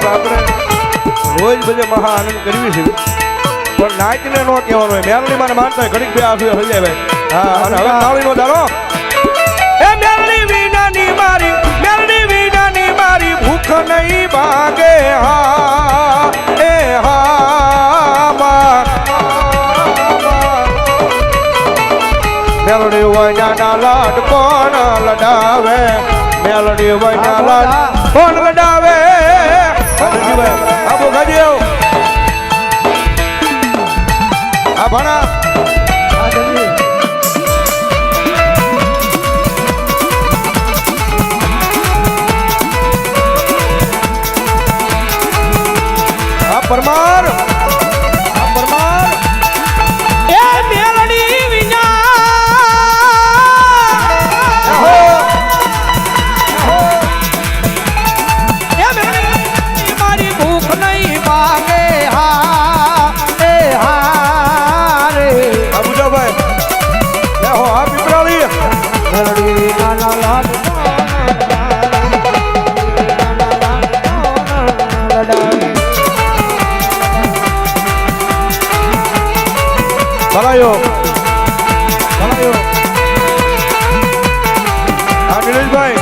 સાહેબ આપણે રોજ બધે મહા આનંદ કરવી છે પણ નાચને નો કહેવાનો હોય મેરણી મને માનતા હોય ઘડીક બે આફી થઈ જાય ભાઈ હા અને હવે તાળીનો દાડો એ મેરણી વિનાની મારી ભૂખ નહીં ભાગે હા એ હા મેલડી વૈના લાડ કોણ લડાવે મેલડી વૈના લાડ કોણ લડાવે આબુ ગાજી આ ભણા પરમાર એ મેલડી વિના મારી ભૂખ નહીં ભાગે હા એ હા રે અબુજાભાઈ હો હા પીપરાળી મેલડી નાના લાલ ભલાયો હા નિલેશભાઈ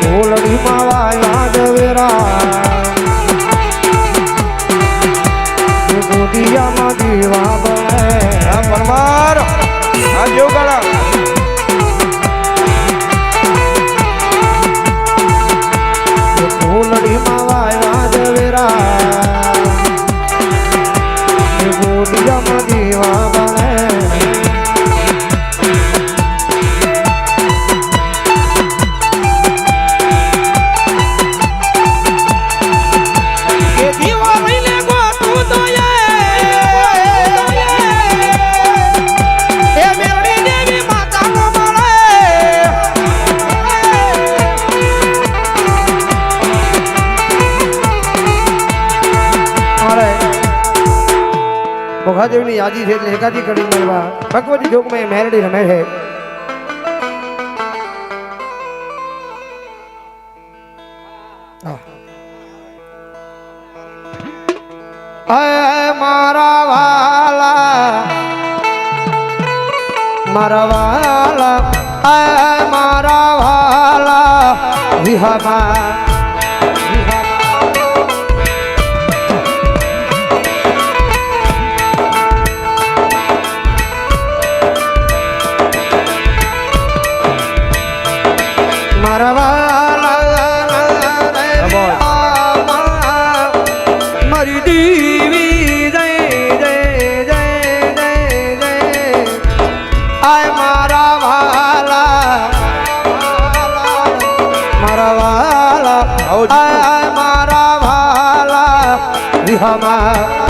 ફૂલડી માવા યાદ વેરા ગોદિયામાં દીવા બને હા પરમાર હા જેવ કાળા ફૂલડી માવા યાદ વેરા ગોદિયામાં દીવા બને ભોગાદેવની યાદી છે એટલે એકાદી કડી મેળવા ભગવતી જોગમાં મેરડી રમે છે મારા વાલા મારા વાલા વિહામાં મારી દીવી જય જય જય જય જય આય મારા વાલા આય મારા વાલા વિહામાં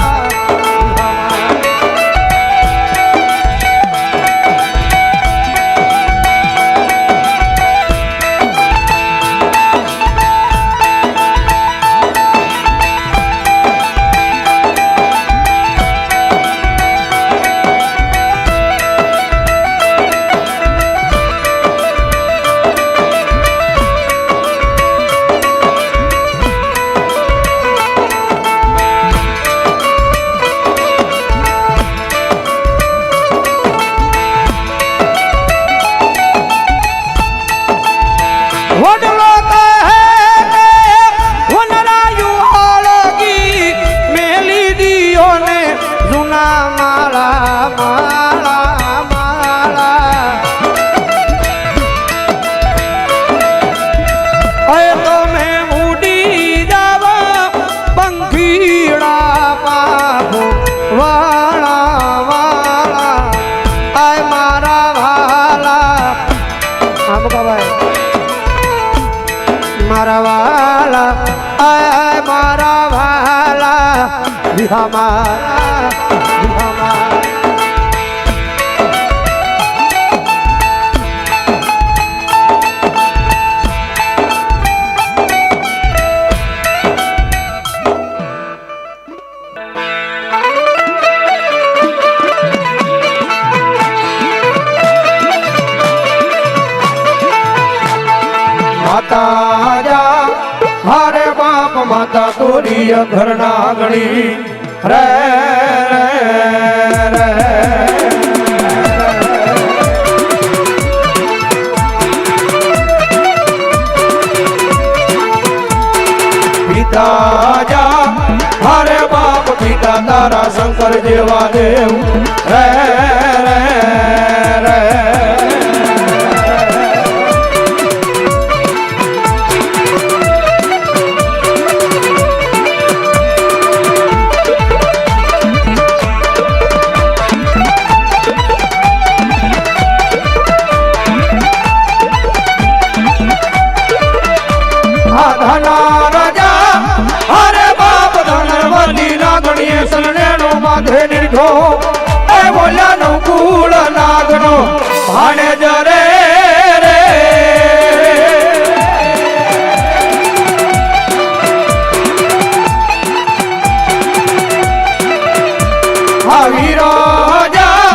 મારા વાલા આય મારા વાલા વિહામાં વડીય ઘરના ગણી રે પિતા જા હરે બાપ પિતા તારા શંકર જેવા દેવ રે રે બોલ્યા નો કુળ નાગનો ભાણે જરે રે આવી રાજા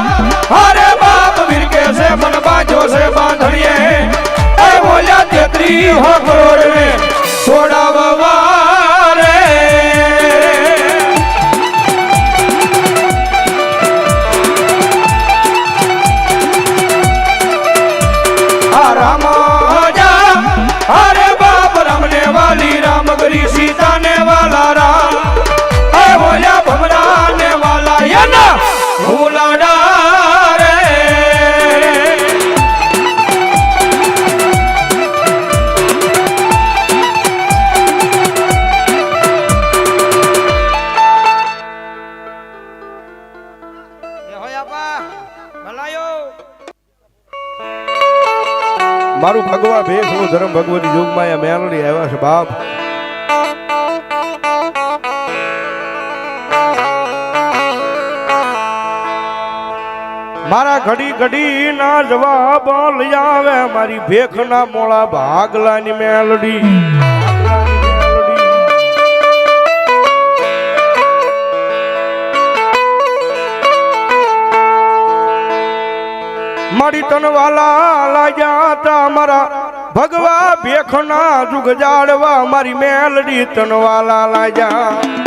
હરે બાપ વીર કે છે મન બાજો છે બાંધણીએ એ બોલ્યા 33 કરોડ ને છોડાવવા મારું ભગવા ભેખનું ધર્મ ભગવતી યુગમાં મેલડી આવ્યા છે બાપ મારા ઘડી ઘડી ના જવાબ લઈ આવે મારી ભેખના મોળા ભાગલાની મેલડી મારી તનવાલા લાગ્યા તા મારા ભગવા ભેખના જુગ જાડવા મારી મેલડી તનવાલા લાગ્યા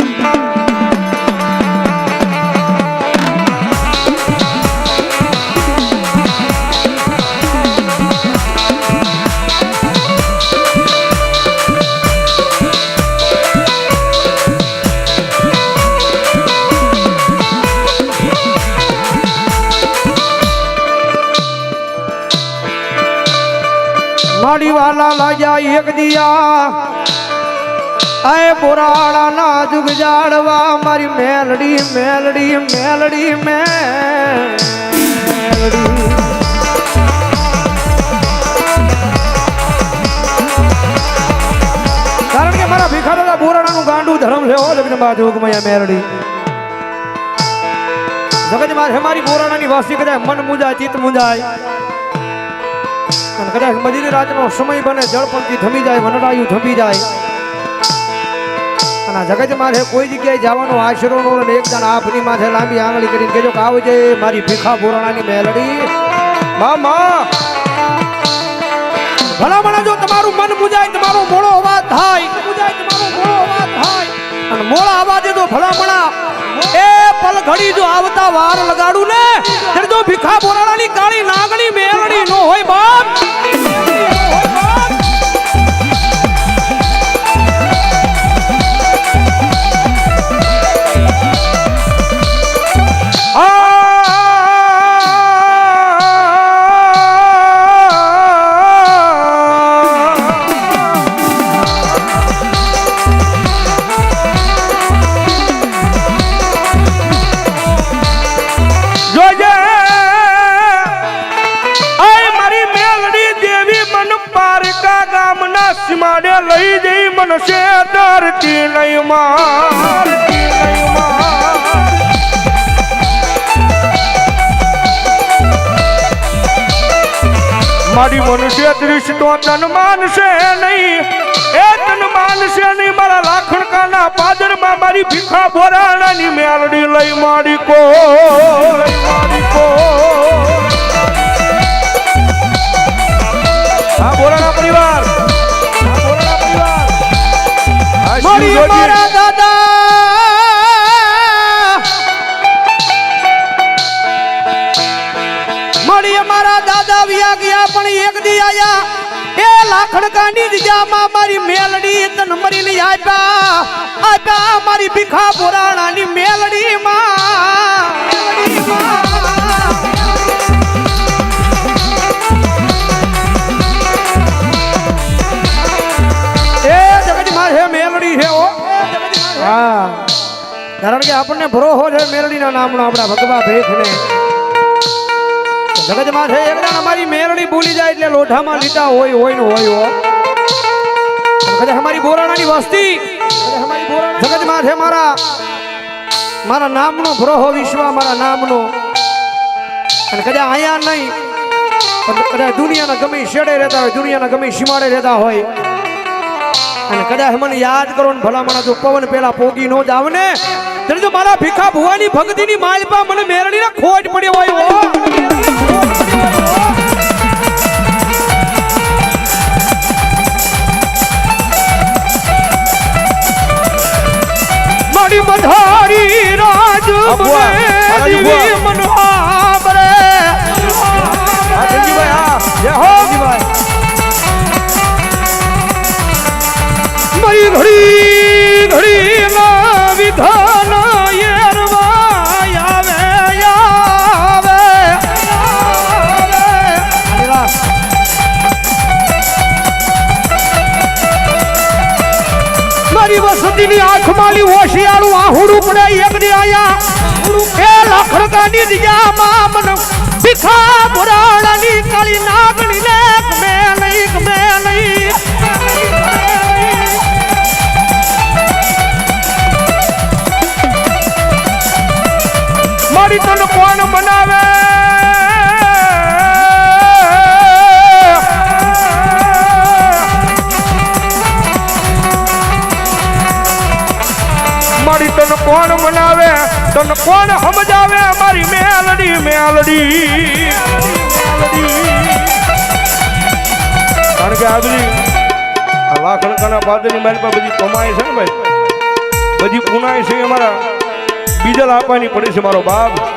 મારી વાલા લાગ્યા એક દિયા આય પુરાણા ના જુગ જાડવા મારી મેલડી મેલડી મેલડી મેલડી કારણ કે મારા ભિખારા પુરાણાનું ગાંડું ધર્મ લેવો લગ્ન બાદ જોગમયા મેલડી જગતમાં હે મારી પુરાણાની વાસી કદાચ મન મુંજાય ચિત્ત મુંજાય કદાચ મજીની રાતનો સમય બને જળપંથી થમી જાય વનરાયું થમી જાય અને જગત માથે કોઈ જગ્યાએ જવાનો આશરો નો એક જણ આપની માથે લાંબી આંગળી કરીને કેજો કે આવજે મારી ભીખા પુરાણાની મેલડી મામા ભલામણા જો તમારું મન મુજાય તમારો મોળો અવાજ થાય અને મોળા અવાજે તો ભલામણા એ પલ ઘડી જો આવતા વાર લગાડું ને ત્યારે જો ભીખા પુરાણાની કાળી નાગણી મેલડી નો હોય બાપ માડે લઈ જઈ મનસે ડરતી નહીં મારી મનુષ્ય દૃષ્ટિ તન માનશે નહીં એ તન માનશે નહીં મારા લાખણકાના પાદરમાં મારી ભીખા બોરાણાની મેલડી લઈ માડી કો હા બોરાણા પરિવાર મારા દાદા માડી અમારા દાદા વિયા ગયા પણ એક દી આયા એ લાખણકાની જગ્યામાં મારી મેલડી તન મરી લઈ આપ્યા મારી ભીખા પુરાણાની મેલડી માં એ જગતમાં છે મેલડી છે ઓ હા કારણ કે આપણને ભરોસો છે મેલડીના નામનો આપણા ભગવા ભેખને જગતમાં છે એકદમ અમારી મેલડી ભૂલી જાય એટલે લોઢામાં લીટા હોય ને હોય કદાચ અમારી બોરાણાની વસ્તી જગતમાં છે મારા નામનો ભરોસો વિશ્વ મારા નામનો અને કદાચ અહીંયા નહીં પણ કદાચ દુનિયાના ગમે શેડે રહેતા હોય દુનિયાના ગમે સીમાડે રહેતા હોય અને કદાચ મને યાદ કરો ને ભલામણા જો પવન પેલા પોગી નો જાવ ને ત્યારે જો મારા ભીખા ભુવાની ભક્તિની માલપા મને મેરડીના ખોટ પડી હોય મારી મધારી રાજ દેવી મનોહરે મારી ઘડી ઘડી ના વિધાન મારી વસતીની આંખ માલી હોશિયાળું આહુડું પડે એક દી આયા એ લાખણકાની દિયામાં મન ભીખા પુરાણાની કાળી નાગણી ને ગમે નહીં મારી તન કોણ બનાવે મારી તન કોણ મનાવે તન કોણ સમજાવે મારી મેલડી કારણ કે આજની આ લાખણકાના પાદરની મારી પાસે બધી કમાય છે ને ભાઈ બધી પુનાય છે અમારા બીજલ આપવાની પડે છે મારો બાપ